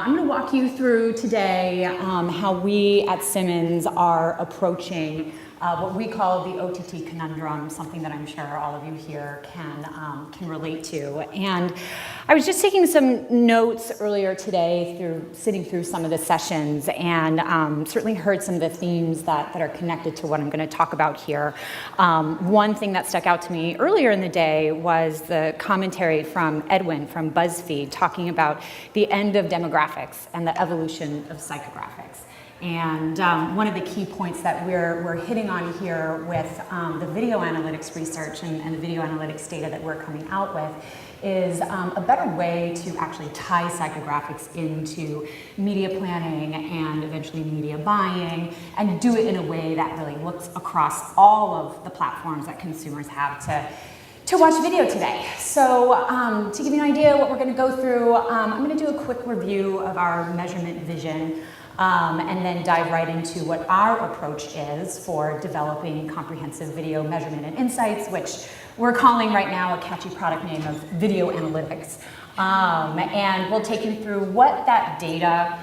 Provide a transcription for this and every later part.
I'm going to walk you through today how we at Simmons are approaching what we call the OTT conundrum, something that I'm sure all of you here can relate to. And I was just taking some notes earlier today sitting through some of the sessions, and certainly heard some of the themes that are connected to what I'm going to talk about here. One thing that stuck out to me earlier in the day was the commentary from Edwin from BuzzFeed talking about the end of demographics and the evolution of psychographics. And one of the key points that we're hitting on here with the video analytics research and the video analytics data that we're coming out with is a better way to actually tie psychographics into media planning and eventually media buying, and do it in a way that really looks across all of the platforms that consumers have to watch video today. So to give you an idea what we're going to go through, I'm going to do a quick review of our measurement vision. And then dive right into what our approach is for developing comprehensive video measurement and insights, which we're calling right now a catchy product name of video analytics. And we'll take you through what that data,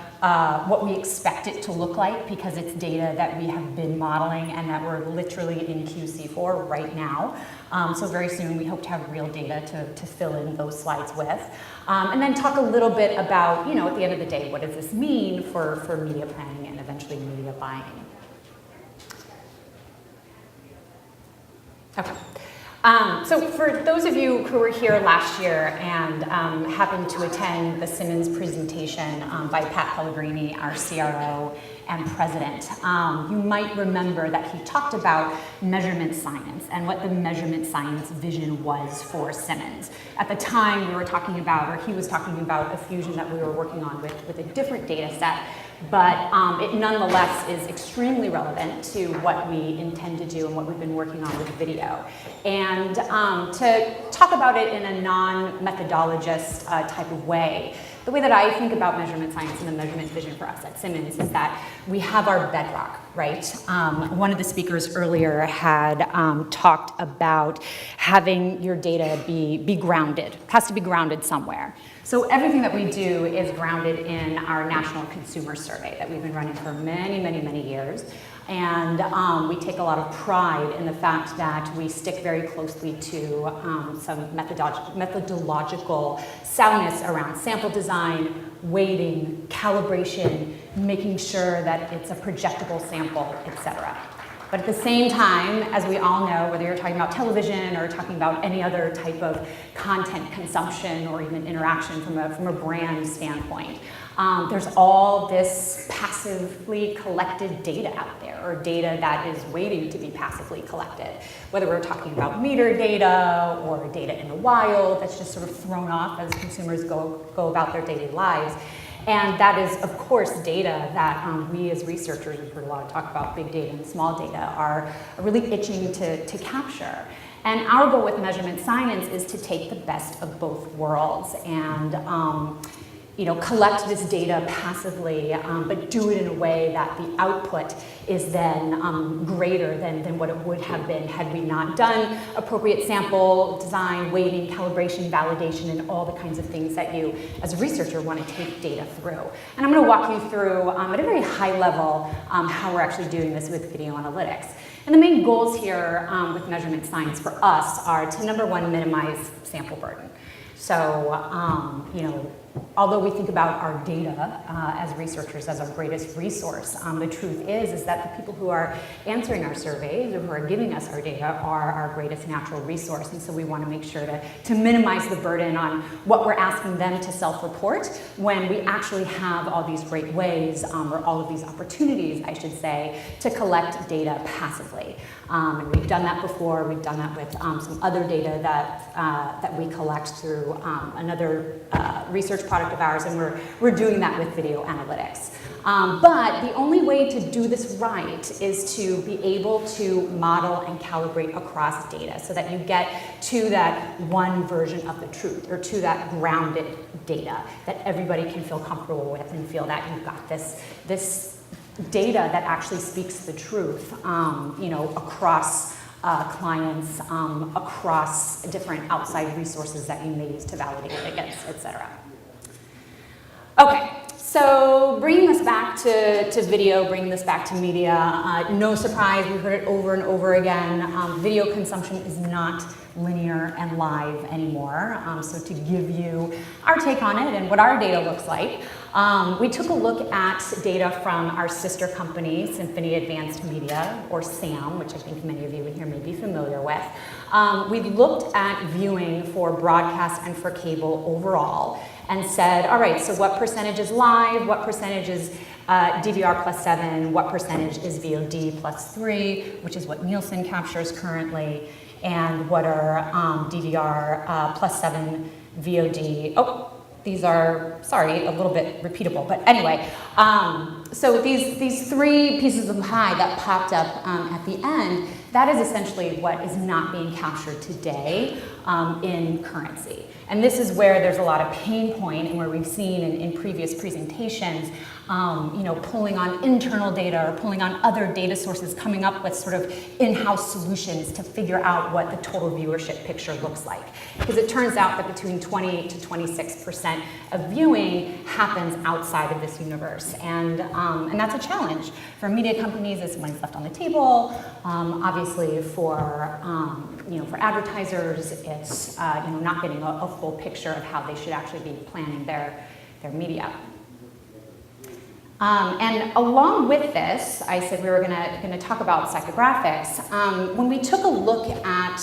what we expect it to look like, because it's data that we have been modeling and that we're literally in QC for right now. So very soon we hope to have real data to fill in those slides with. And then talk a little bit about, at the end of the day, what does this mean for media planning and eventually media buying. Okay. So for those of you who were here last year and happened to attend the Simmons presentation by Pat Pellegrini, our CRO and president, you might remember that he talked about measurement science and what the measurement science vision was for Simmons. At the time we were talking about, or he was talking about, a fusion that we were working on with a different data set, but it nonetheless is extremely relevant to what we intend to do and what we've been working on with video. And to talk about it in a non-methodologist type of way, the way that I think about measurement science and the measurement vision for us at Simmons is that we have our bedrock, right? One of the speakers earlier had talked about having your data be grounded. It has to be grounded somewhere. So everything that we do is grounded in our National Consumer Survey that we've been running for many, many, many years. And we take a lot of pride in the fact that we stick very closely to some methodological soundness around sample design, weighting, calibration, making sure that it's a projectable sample, etc. But at the same time, as we all know, whether you're talking about television or talking about any other type of content consumption or even interaction from a brand standpoint, there's all this passively collected data out there, or data that is waiting to be passively collected. Whether we're talking about meter data or data in the wild that's just sort of thrown off as consumers go about their daily lives. And that is, of course, data that we as researchers, we've heard a lot of talk about big data and small data, are really itching to capture. And our goal with measurement science is to take the best of both worlds and collect this data passively, but do it in a way that the output is then greater than what it would have been had we not done appropriate sample design, weighting, calibration, validation, and all the kinds of things that you, as a researcher, want to take data through. And I'm going to walk you through, at a very high level, how we're actually doing this with video analytics. And the main goals here with measurement science for us are to, number one, minimize sample burden. So, although we think about our data as researchers as our greatest resource, the truth is that the people who are answering our surveys or who are giving us our data are our greatest natural resource. And so we want to make sure to minimize the burden on what we're asking them to self-report when we actually have all these great ways, or all of these opportunities, I should say, to collect data passively. And we've done that before. We've done that with some other data that we collect through another research product of ours, and we're doing that with video analytics. But the only way to do this right is to be able to model and calibrate across data so that you get to that one version of the truth, or to that grounded data that everybody can feel comfortable with and feel that you've got this data that actually speaks the truth, across clients, across different outside resources that you may use to validate it against, et cetera. Okay, So bringing this back to video, bringing this back to media, no surprise, we've heard it over and over again, video consumption is not linear and live anymore. So to give you our take on it and what our data looks like, we took a look at data from our sister company, Symphony Advanced Media, or SAM, which I think many of you in here may be familiar with. We looked at viewing for broadcast and for cable overall and said, all right, so what percentage is live, what percentage is DVR plus 7, what percentage is VOD plus 3, which is what Nielsen captures currently, and what are DVR plus 7 VOD. Oh, these are, sorry, a little bit repeatable, but anyway. So these three pieces of the pie that popped up at the end, that is essentially what is not being captured today in currency. And this is where there's a lot of pain point and where we've seen in previous presentations, pulling on internal data or pulling on other data sources, coming up with sort of in-house solutions to figure out what the total viewership picture looks like. Because it turns out that between 20 to 26% of viewing happens outside of this universe. And that's a challenge for media companies as money's left on the table. Obviously for advertisers, it's not getting a full picture of how they should actually be planning their media. And along with this, I said we were gonna talk about psychographics. When we took a look at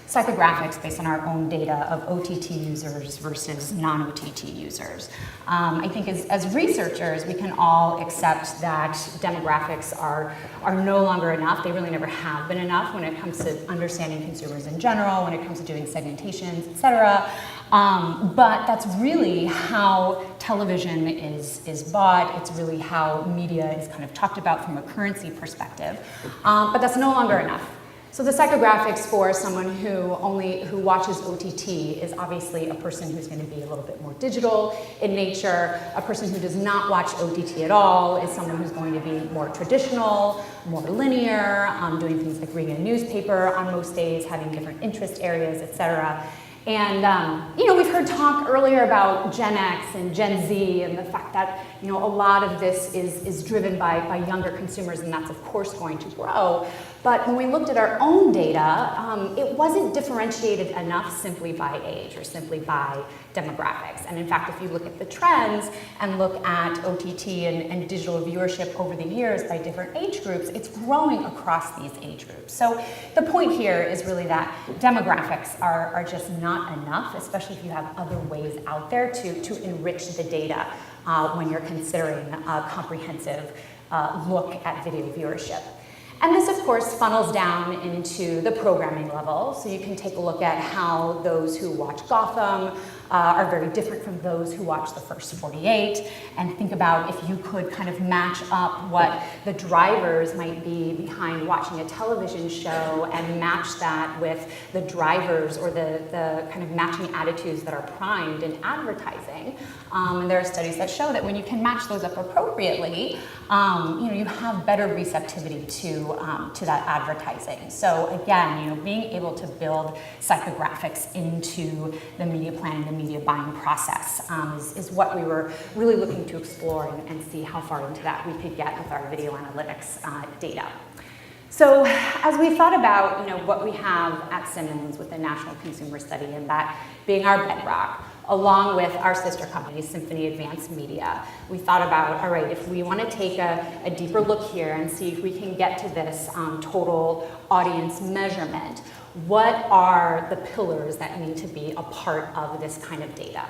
psychographics based on our own data of OTT users versus non-OTT users, I think as researchers, we can all accept that demographics are no longer enough. They really never have been enough when it comes to understanding consumers in general, when it comes to doing segmentations, et cetera. But that's really how television is bought. It's really how media is kind of talked about from a currency perspective. But that's no longer enough. So the psychographics for someone who watches OTT is obviously a person who's going to be a little bit more digital in nature. A person who does not watch OTT at all is someone who's going to be more traditional, more linear, doing things like reading a newspaper on most days, having different interest areas, etc. And we've heard talk earlier about Gen X and Gen Z and the fact that a lot of this is driven by younger consumers, and that's of course going to grow. But when we looked at our own data, it wasn't differentiated enough simply by age or simply by demographics. And in fact, if you look at the trends and look at OTT and digital viewership over the years by different age groups, it's growing across these age groups. So the point here is really that demographics are just not enough, especially if you have other ways out there to enrich the data when you're considering a comprehensive look at video viewership. And this, of course, funnels down into the programming level. So you can take a look at how those who watch Gotham are very different from those who watch the first 48, and think about if you could kind of match up what the drivers might be behind watching a television show and match that with the drivers or the kind of matching attitudes that are primed in advertising. And there are studies that show that when you can match those up appropriately, you have better receptivity to that advertising. So again, being able to build psychographics into the media planning, the media buying process is what we were really looking to explore and see how far into that we could get with our video analytics data. So as we thought about what we have at Simmons with the National Consumer Study and that being our bedrock, along with our sister company, Symphony Advanced Media, we thought about, all right, if we want to take a deeper look here and see if we can get to this total audience measurement, what are the pillars that need to be a part of this kind of data?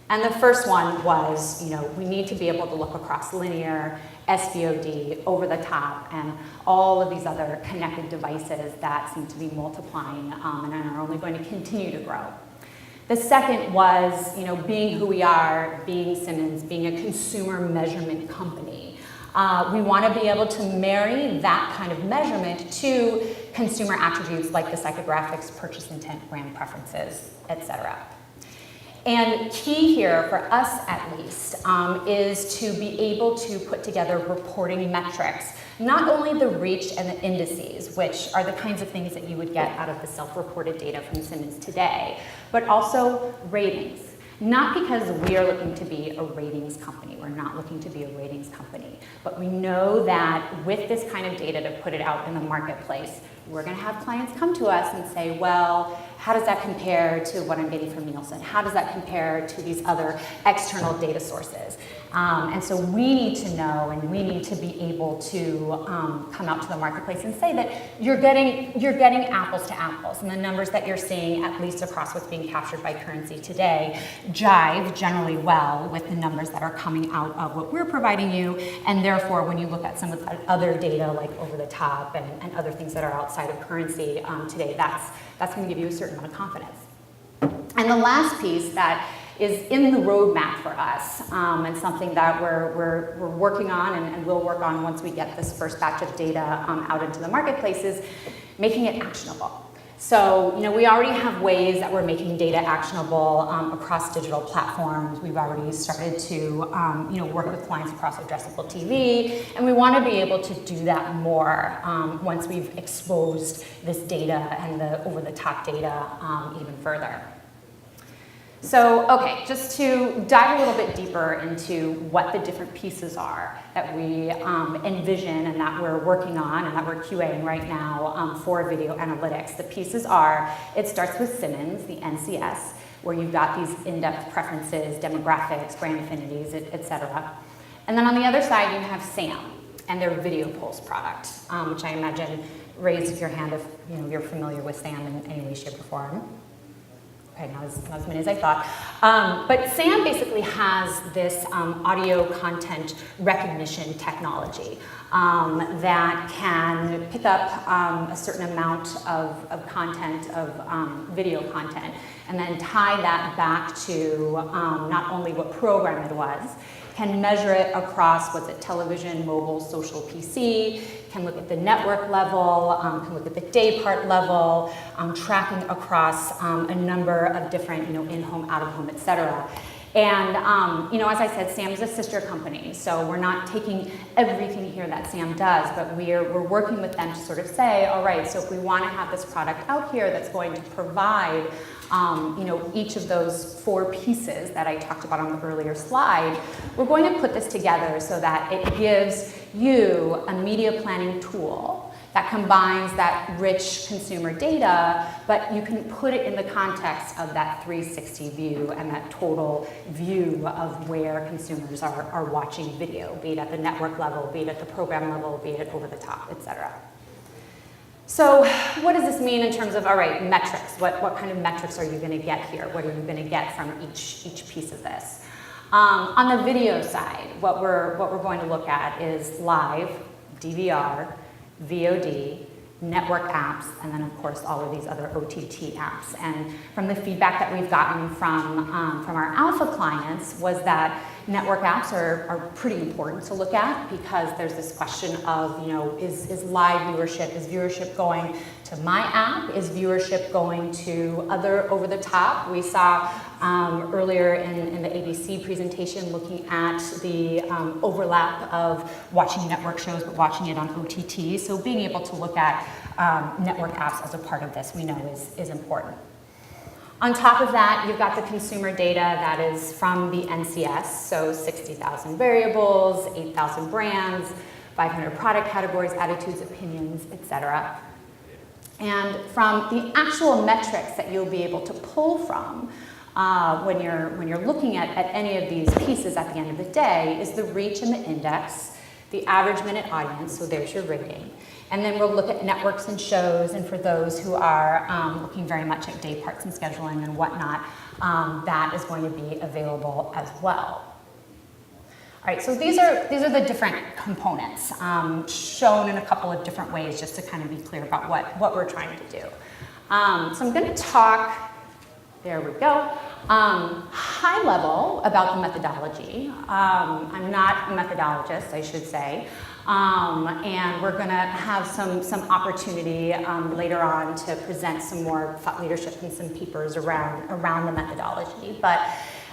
And the first one was, we need to be able to look across linear, SVOD, over the top, and all of these other connected devices that seem to be multiplying and are only going to continue to grow. The second was, being who we are, being Simmons, being a consumer measurement company. We want to be able to marry that kind of measurement to consumer attributes like the psychographics, purchase intent, brand preferences, etc. And key here, for us at least, is to be able to put together reporting metrics, not only the reach and the indices, which are the kinds of things that you would get out of the self-reported data from Simmons today, but also ratings. Not because we are looking to be a ratings company. We're not looking to be a ratings company. But we know that with this kind of data to put it out in the marketplace, we're going to have clients come to us and say, well, how does that compare to what I'm getting from Nielsen? How does that compare to these other external data sources? And so we need to know, and we need to be able to come out to the marketplace and say that you're getting apples to apples, and the numbers that you're seeing, at least across what's being captured by currency today, jive generally well with the numbers that are coming out of what we're providing you, and therefore when you look at some of the other data like over the top and other things that are outside of currency today, that's going to give you a certain amount of confidence. And the last piece that is in the roadmap for us, and something that we're working on and will work on once we get this first batch of data out into the marketplace, is making it actionable. So, we already have ways that we're making data actionable across digital platforms. We've already started to, work with clients across addressable TV, and we want to be able to do that more once we've exposed this data and the over-the-top data even further. So, okay, just to dive a little bit deeper into what the different pieces are that we envision and that we're working on and that we're QAing right now for video analytics. The pieces are, it starts with Simmons, the NCS, where you've got these in-depth preferences, demographics, brand affinities, et cetera. And then on the other side, you have SAM and their Video Pulse product, which I imagine, raise your hand if you're familiar with SAM in any way, shape, or form. Okay, not as many as I thought. But SAM basically has this audio content recognition technology that can pick up a certain amount of content, of video content, and then tie that back to not only what program it was, can measure it across, what's it, television, mobile, social, PC, can look at the network level, can look at the day part level, tracking across a number of different, in-home, out-of-home, et cetera. And, as I said, SAM is a sister company, so we're not taking everything here that SAM does, but we're working with them to sort of say, all right, so if we want to have this product out here that's going to provide each of those 4 pieces that I talked about on the earlier slide, we're going to put this together so that it gives you a media planning tool that combines that rich consumer data, but you can put it in the context of that 360 view and that total view of where consumers are watching video, be it at the network level, be it at the program level, be it over the top, et cetera. So what does this mean in terms of, all right, metrics? What kind of metrics are you going to get here? What are you going to get from each piece of this? On the video side, what we're going to look at is live, DVR, VOD, network apps, and then of course all of these other OTT apps. And from the feedback that we've gotten from our alpha clients was that network apps are pretty important to look at, because there's this question of, is live viewership, is viewership going to my app? Is viewership going to other over the top? We saw earlier in the ABC presentation looking at the overlap of watching network shows but watching it on OTT. So being able to look at network apps as a part of this, we know is important. On top of that, you've got the consumer data that is from the NCS, so 60,000 variables, 8,000 brands, 500 product categories, attitudes, opinions, et cetera. And from the actual metrics that you'll be able to pull from when you're looking at any of these pieces at the end of the day is the reach and the index, the average minute audience, so there's your rating. And then we'll look at networks and shows, and for those who are looking very much at day parts and scheduling and whatnot, that is going to be available as well. All right, so these are the different components shown in a couple of different ways, just to kind of be clear about what we're trying to do. So I'm going to talk, there we go, high level about the methodology. I'm not a methodologist, I should say. And we're going to have some opportunity later on to present some more thought leadership and some papers around the methodology. But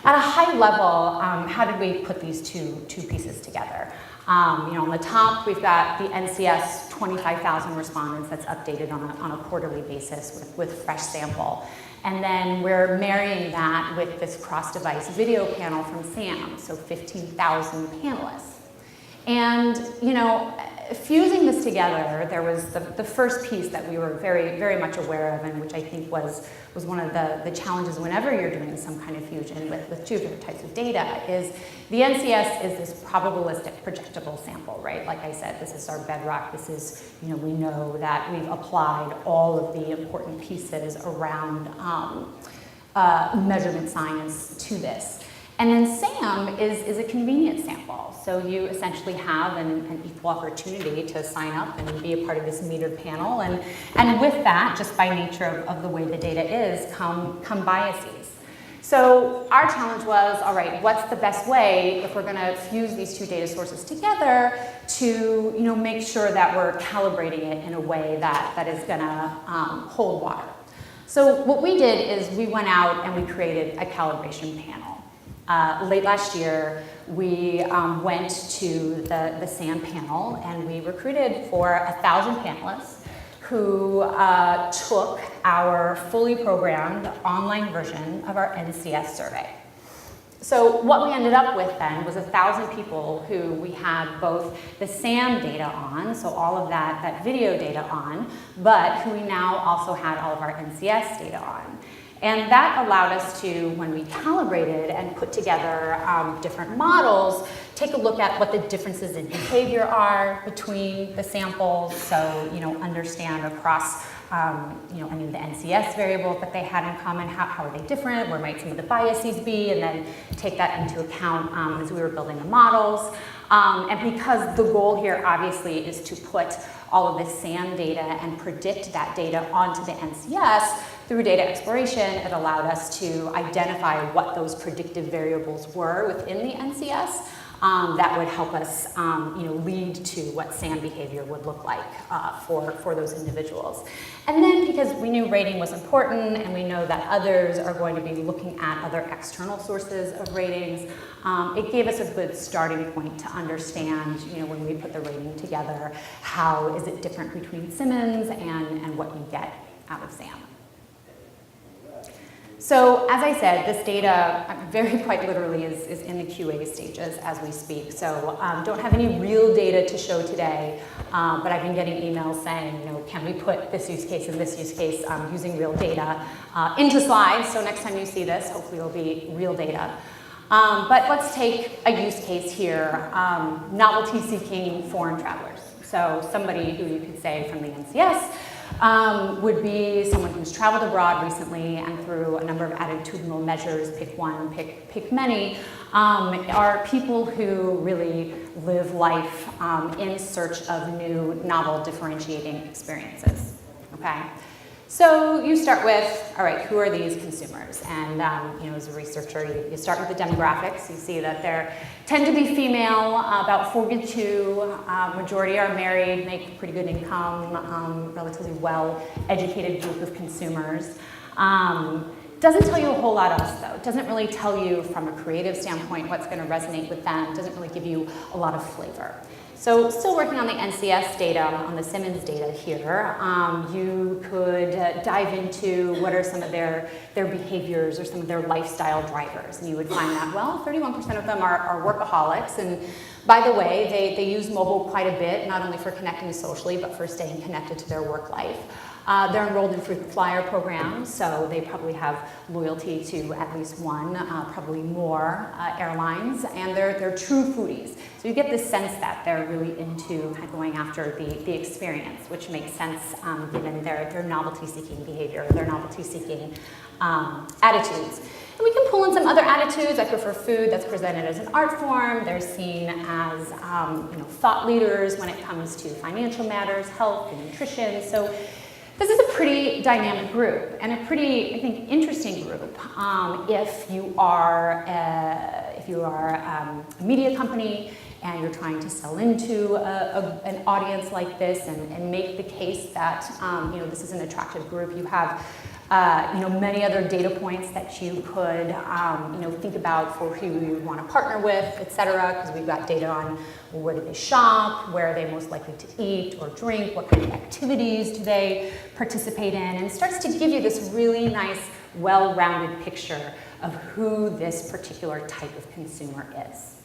at a high level, how did we put these two pieces together? On the top, we've got the NCS 25,000 respondents that's updated on a quarterly basis with fresh sample. And then we're marrying that with this cross-device video panel from SAM, so 15,000 panelists. And, fusing this together, there was the first piece that we were very, very much aware of, and which I think was one of the challenges whenever you're doing some kind of fusion with two different types of data, is the NCS is this probabilistic projectable sample, right? Like I said, this is our bedrock. This is, we know that we've applied all of the important pieces around measurement science to this. And then SAM is a convenient sample. So you essentially have an equal opportunity to sign up and be a part of this metered panel. And with that, just by nature of the way the data is, come biases. So our challenge was, all right, what's the best way, if we're going to fuse these two data sources together, to make sure that we're calibrating it in a way that is going to hold water. So what we did is we went out and we created a calibration panel. Late last year, we went to the SAM panel and we recruited for 1,000 panelists who took our fully programmed online version of our NCS survey. So what we ended up with then was 1,000 people who we had both the SAM data on, so all of that video data on, but who we now also had all of our NCS data on. And that allowed us to, when we calibrated and put together different models, take a look at what the differences in behavior are between the samples. So, understand across, any of the NCS variables that they had in common, how are they different, where might some of the biases be, and then take that into account as we were building the models. And because the goal here obviously is to put all of this SAM data and predict that data onto the NCS, through data exploration, it allowed us to identify what those predictive variables were within the NCS that would help us lead to what SAM behavior would look like for those individuals. And then because we knew rating was important and we know that others are going to be looking at other external sources of ratings, it gave us a good starting point to understand, when we put the rating together, how is it different between Simmons and what you get out of SAM. So as I said, this data very quite literally is in the QA stages as we speak. So don't have any real data to show today, but I've been getting emails saying, can we put this use case and this use case using real data into slides? So next time you see this, hopefully it'll be real data. But let's take a use case here, novelty-seeking foreign travelers. So somebody who you could say from the NCS would be someone who's traveled abroad recently and through a number of attitudinal measures, pick one, pick many, are people who really live life in search of new, novel, differentiating experiences, okay? So you start with, all right, who are these consumers? And as a researcher, you start with the demographics. You see that there tend to be female, about 42, majority are married, make pretty good income, relatively well-educated group of consumers. Doesn't tell you a whole lot else, though. Doesn't really tell you from a creative standpoint what's going to resonate with them. Doesn't really give you a lot of flavor. So still working on the NCS data, on the Simmons data here, you could dive into what are some of their behaviors or some of their lifestyle drivers. And you would find that, well, 31% of them are workaholics. And by the way, they use mobile quite a bit, not only for connecting socially, but for staying connected to their work life. They're enrolled in frequent flyer programs, so they probably have loyalty to at least one, probably more airlines, and they're true foodies. So you get this sense that they're really into going after the experience, which makes sense given their novelty-seeking behavior, their novelty-seeking attitudes. And we can pull in some other attitudes. I prefer food that's presented as an art form. They're seen as thought leaders when it comes to financial matters, health and nutrition. So this is a pretty dynamic group and a pretty, I think, interesting group if you are a media company and you're trying to sell into an audience like this and make the case that this is an attractive group. You have Many other data points that you could, think about for who you want to partner with, et cetera, because we've got data on where do they shop, where are they most likely to eat or drink, what kind of activities do they participate in, and it starts to give you this really nice, well-rounded picture of who this particular type of consumer is.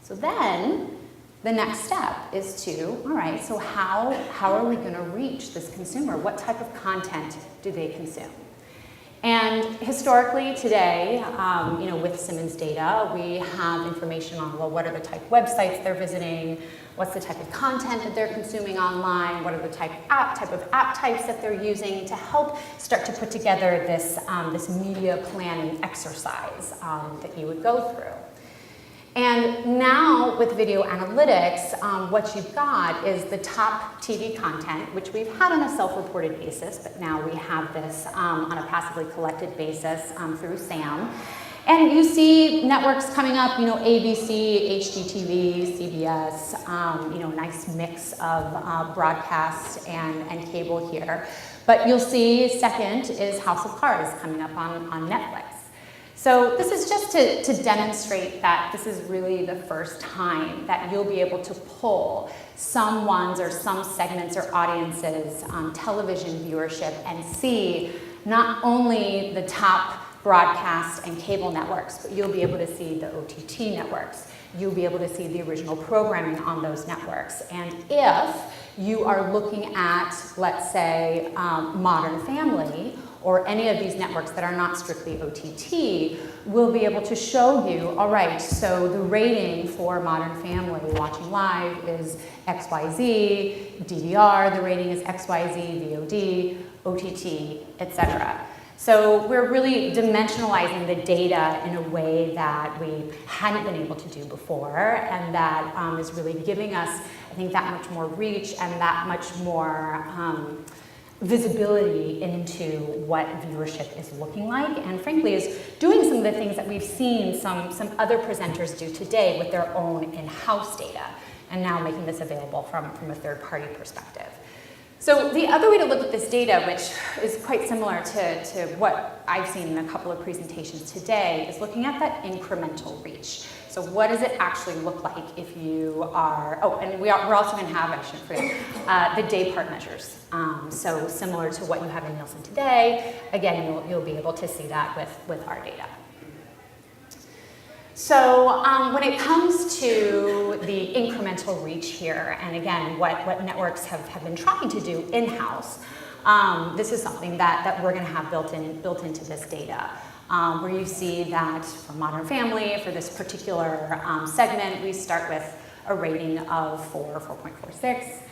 So then, the next step is to, all right, so how are we going to reach this consumer? What type of content do they consume? And historically today, with Simmons data, we have information on, well, what are the type of websites they're visiting? What's the type of content that they're consuming online? What are the type of app types that they're using to help start to put together this, this media planning exercise that you would go through? And now with video analytics, what you've got is the top TV content, which we've had on a self-reported basis, but now we have this on a passively collected basis through SAM. And you see networks coming up, ABC, HGTV, CBS, nice mix of broadcast and cable here. But you'll see second is House of Cards coming up on Netflix. So this is just to demonstrate that this is really the first time that you'll be able to pull someone's or some segments or audiences television viewership and see not only the top broadcast and cable networks, but you'll be able to see the OTT networks. You'll be able to see the original programming on those networks. And if you are looking at, let's say, Modern Family, or any of these networks that are not strictly OTT, will be able to show you, all right, so the rating for Modern Family watching live is XYZ, DVR, the rating is XYZ, VOD, OTT, etc. So we're really dimensionalizing the data in a way that we hadn't been able to do before, and that is really giving us, I think, that much more reach and that much more visibility into what viewership is looking like, and frankly is doing some of the things that we've seen some other presenters do today with their own in-house data, and now making this available from a third-party perspective. So the other way to look at this data, which is quite similar to what I've seen in a couple of presentations today, is looking at that incremental reach. So what does it actually look like if you are, and we're also going to have, I shouldn't forget, the day part measures. So similar to what you have in Nielsen today, again, you'll be able to see that with our data. So when it comes to the incremental reach here, and again, what networks have been trying to do in-house, this is something that we're going to have built into this data. Where you see that for Modern Family, for this particular segment, we start with a rating of 4.46,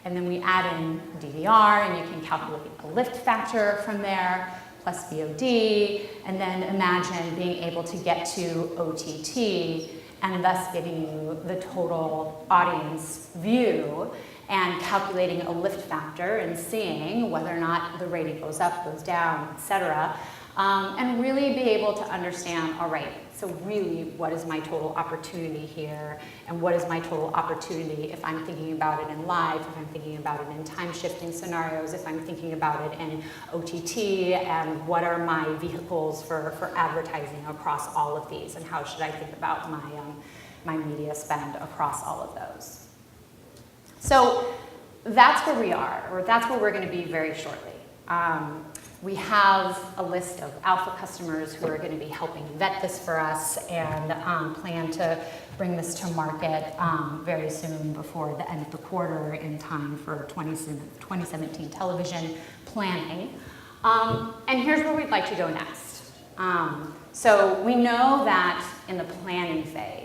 and then we add in DVR, and you can calculate a lift factor from there, plus VOD, and then imagine being able to get to OTT, and thus giving you the total audience view, and calculating a lift factor and seeing whether or not the rating goes up, goes down, etc. And really be able to understand, all right, so really what is my total opportunity here, and what is my total opportunity if I'm thinking about it in live, if I'm thinking about it in time shifting scenarios, if I'm thinking about it in OTT, and what are my vehicles for advertising across all of these, and how should I think about my media spend across all of those. So that's where we are, or that's where we're going to be very shortly. We have a list of alpha customers who are going to be helping vet this for us, and plan to bring this to market very soon before the end of the quarter in time for 2017 television planning. And here's where we'd like to go next. So we know that in the planning phase,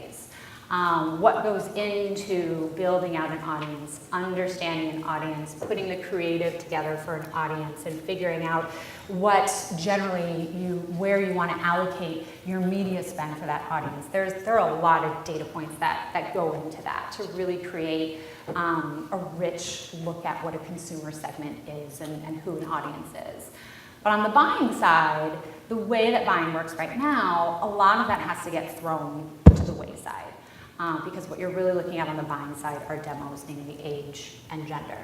what goes into building out an audience, understanding an audience, putting the creative together for an audience, and figuring out what generally where you want to allocate your media spend for that audience. There are a lot of data points that go into that to really create a rich look at what a consumer segment is and who an audience is. But on the buying side, the way that buying works right now, a lot of that has to get thrown to the wayside. Because what you're really looking at on the buying side are demos, namely age and gender.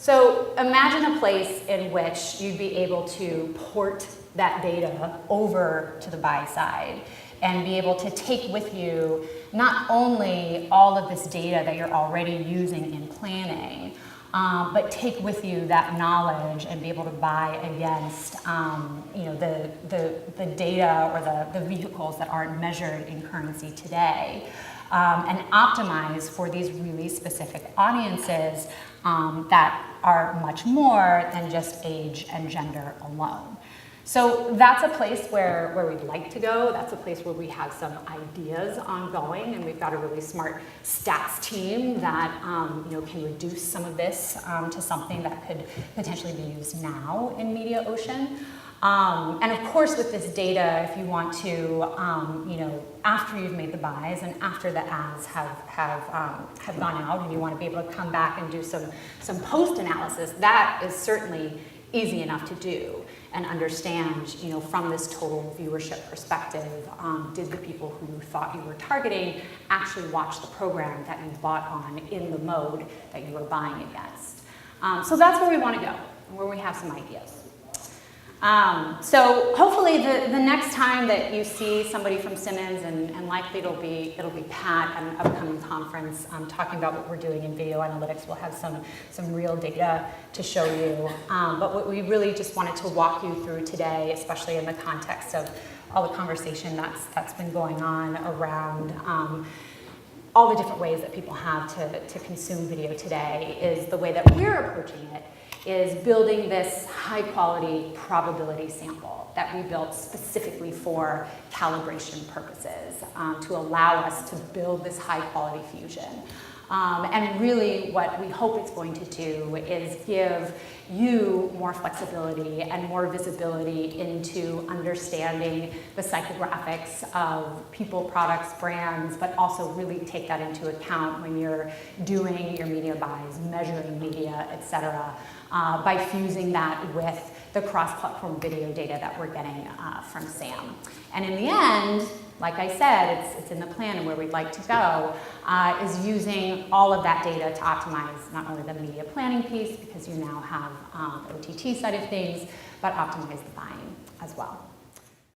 So imagine a place in which you'd be able to port that data over to the buy side and be able to take with you not only all of this data that you're already using in planning, but take with you that knowledge and be able to buy against the data or the vehicles that aren't measured in currency today, and optimize for these really specific audiences that are much more than just age and gender alone. So that's a place where we'd like to go. That's a place where we have some ideas ongoing, and we've got a really smart stats team that can reduce some of this to something that could potentially be used now in MediaOcean. And of course, with this data, if you want to, after you've made the buys and after the ads have gone out, and you want to be able to come back and do some post analysis, that is certainly easy enough to do and understand, from this total viewership perspective, did the people who you thought you were targeting actually watch the program that you bought on in the mode that you were buying against? So that's where we want to go, and where we have some ideas. So hopefully the next time that you see somebody from Simmons, and likely it'll be Pat at an upcoming conference talking about what we're doing in video analytics, we'll have some real data to show you. But what we really just wanted to walk you through today, especially in the context of all the conversation that's been going on around all the different ways that people have to consume video today, is the way that we're approaching it is building this high quality probability sample that we built specifically for calibration purposes to allow us to build this high quality fusion. And really what we hope it's going to do is give you more flexibility and more visibility into understanding the psychographics of people, products, brands, but also really take that into account when you're doing your media buys, measuring media, et cetera, by fusing that with the cross-platform video data that we're getting from SAM. And in the end, like I said, it's in the plan and where we'd like to go, is using all of that data to optimize not only the media planning piece, because you now have the OTT side of things, but optimize the buying as well.